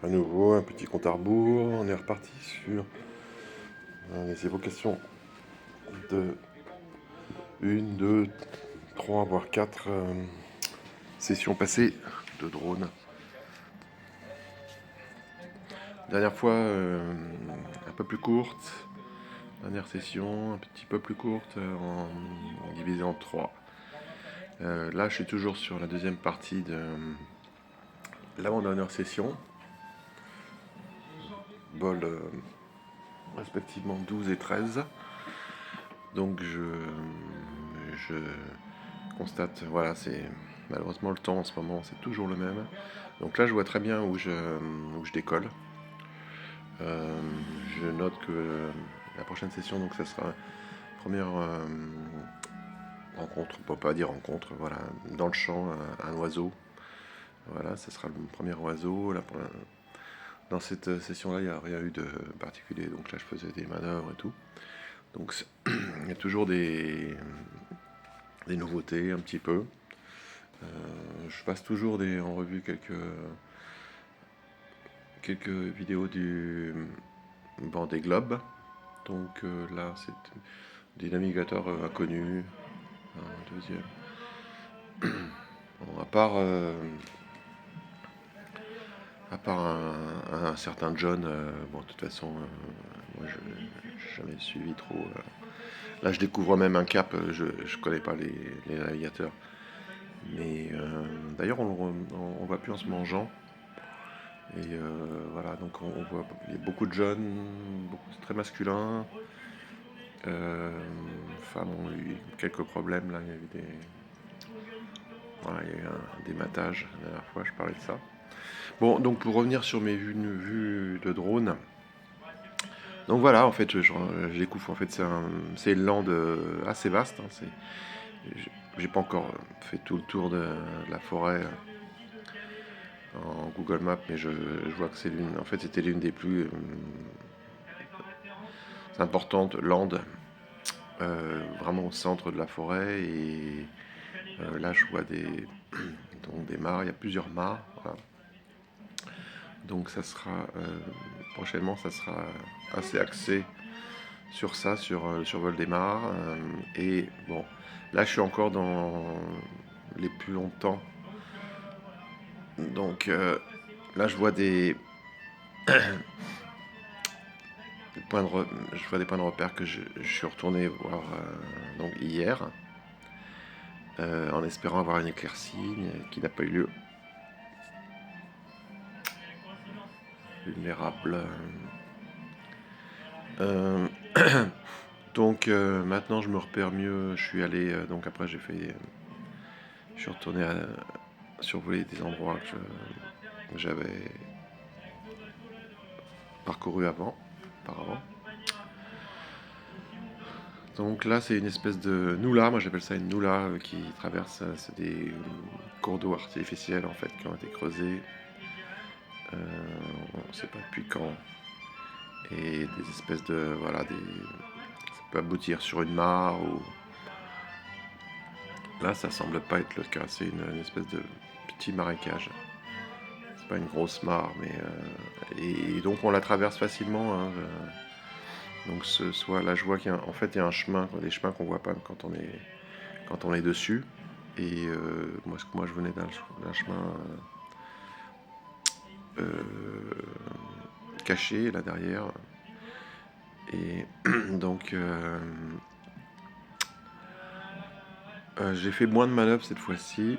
À nouveau, un petit compte à rebours. On est reparti sur les évocations de une, deux, trois, voire quatre sessions passées de drone. Dernière fois, un peu plus courte. Dernière session, un petit peu plus courte, divisée en trois. Là, je suis toujours sur la deuxième partie de l'avant-dernière session. Vol respectivement 12 et 13. Donc je constate, voilà, c'est malheureusement le temps en ce moment, c'est toujours le même. Donc là, je vois très bien où je décolle. Euh, je note que la prochaine session, donc ça sera première rencontre, on peut pas dire rencontre, voilà, dans le champ, un oiseau. Voilà, ça sera le premier oiseau. Là, dans cette session-là, il n'y a rien eu de particulier. Donc là, je faisais des manœuvres et tout. Donc il y a toujours des nouveautés un petit peu. Je passe toujours en revue quelques vidéos des globes. Donc là, c'est des navigateurs inconnus. Un deuxième. Bon, à part un certain John, bon, de toute façon, moi, je n'ai jamais suivi trop. Là, je découvre même un cap, je ne connais pas les navigateurs. Mais d'ailleurs, on voit plus en se mangeant. Et voilà, donc on voit, il y a beaucoup de jeunes, c'est très masculin. Femmes ont eu quelques problèmes là, il y a eu voilà, il y a eu des matages la dernière fois, je parlais de ça. Bon, donc pour revenir sur mes vues de drone, donc voilà, en fait, je découvre, en fait, c'est une lande assez vaste. Hein, j'ai pas encore fait tout le tour de la forêt en Google Maps, mais je vois que en fait, c'était l'une des plus importantes landes, vraiment au centre de la forêt. Et là, je vois donc des mares, il y a plusieurs mares. Voilà. Donc ça sera prochainement, ça sera assez axé sur ça, sur le survol des mares. Et bon, là, je suis encore dans les plus longtemps. Donc là, je vois je vois des points de repère que je suis retourné voir donc hier, en espérant avoir une éclaircie, mais qui n'a pas eu lieu. Vulnérable. Euh, donc maintenant, je me repère mieux. Je suis allé, donc après, je suis retourné à survoler des endroits que j'avais parcouru auparavant. Donc là, c'est une espèce de noula, moi j'appelle ça une noula qui traverse, c'est des cours d'eau artificiels en fait qui ont été creusés, on ne sait pas depuis quand, et des espèces de, voilà, ça peut aboutir sur une mare ou là ça semble pas être le cas, c'est une espèce de petit marécage, c'est pas une grosse mare, mais et donc on la traverse facilement. Hein, donc soit là je vois en fait il y a un chemin, des chemins qu'on voit pas quand on est dessus. Et moi je venais d'un chemin caché là derrière. Et donc j'ai fait moins de manœuvres cette fois-ci.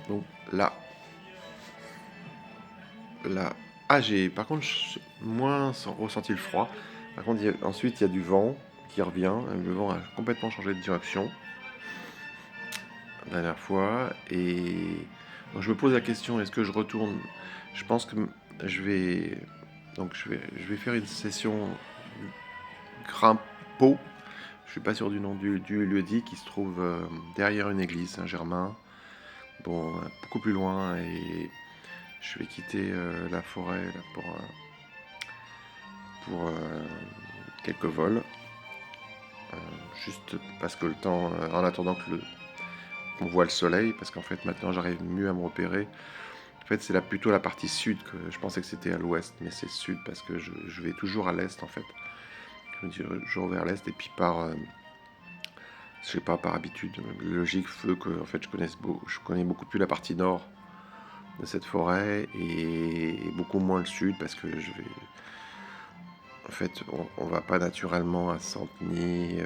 Donc là, ah j'ai par contre moins ressenti le froid. Par contre ensuite il y a du vent qui revient. Le vent a complètement changé de direction la dernière fois. Et donc je me pose la question, est-ce que je retourne? Je pense que je vais je vais faire une session Grimpeau. Je suis pas sûr du nom du lieu-dit qui se trouve derrière une église Saint-Germain. Bon, beaucoup plus loin, et je vais quitter la forêt là, pour quelques vols. Juste parce que le temps, en attendant qu'on voit le soleil, parce qu'en fait maintenant j'arrive mieux à me repérer. fait, c'est là plutôt la partie sud que je pensais que c'était à l'ouest, mais c'est sud parce que je vais toujours à l'est en fait. Je me dirige toujours vers l'est et puis je sais pas, par habitude logique veut que en fait je connais beaucoup plus la partie nord de cette forêt et beaucoup moins le sud parce que en fait, on va pas naturellement à Santeny,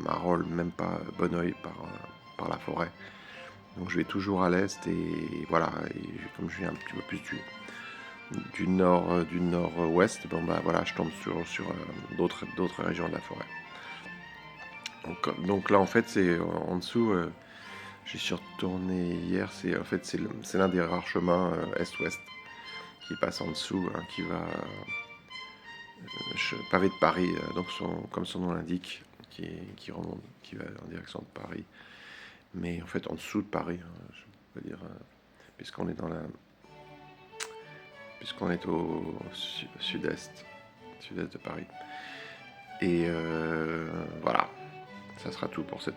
Marolles, même pas Bonneuil par la forêt. Donc je vais toujours à l'est et voilà, et comme je viens un petit peu plus du nord, du nord-ouest, bon bah voilà, je tombe sur d'autres régions de la forêt. Donc là en fait c'est en dessous, j'y suis retourné hier, c'est en fait c'est l'un des rares chemins est-ouest qui passe en dessous, hein, qui va pavé de Paris, donc comme son nom l'indique, qui remonte, qui va en direction de Paris. Mais en fait en dessous de Paris, hein, je peux dire, puisqu'on est dans la, puisqu'on est au sud-est de Paris. Et voilà, ça sera tout pour cette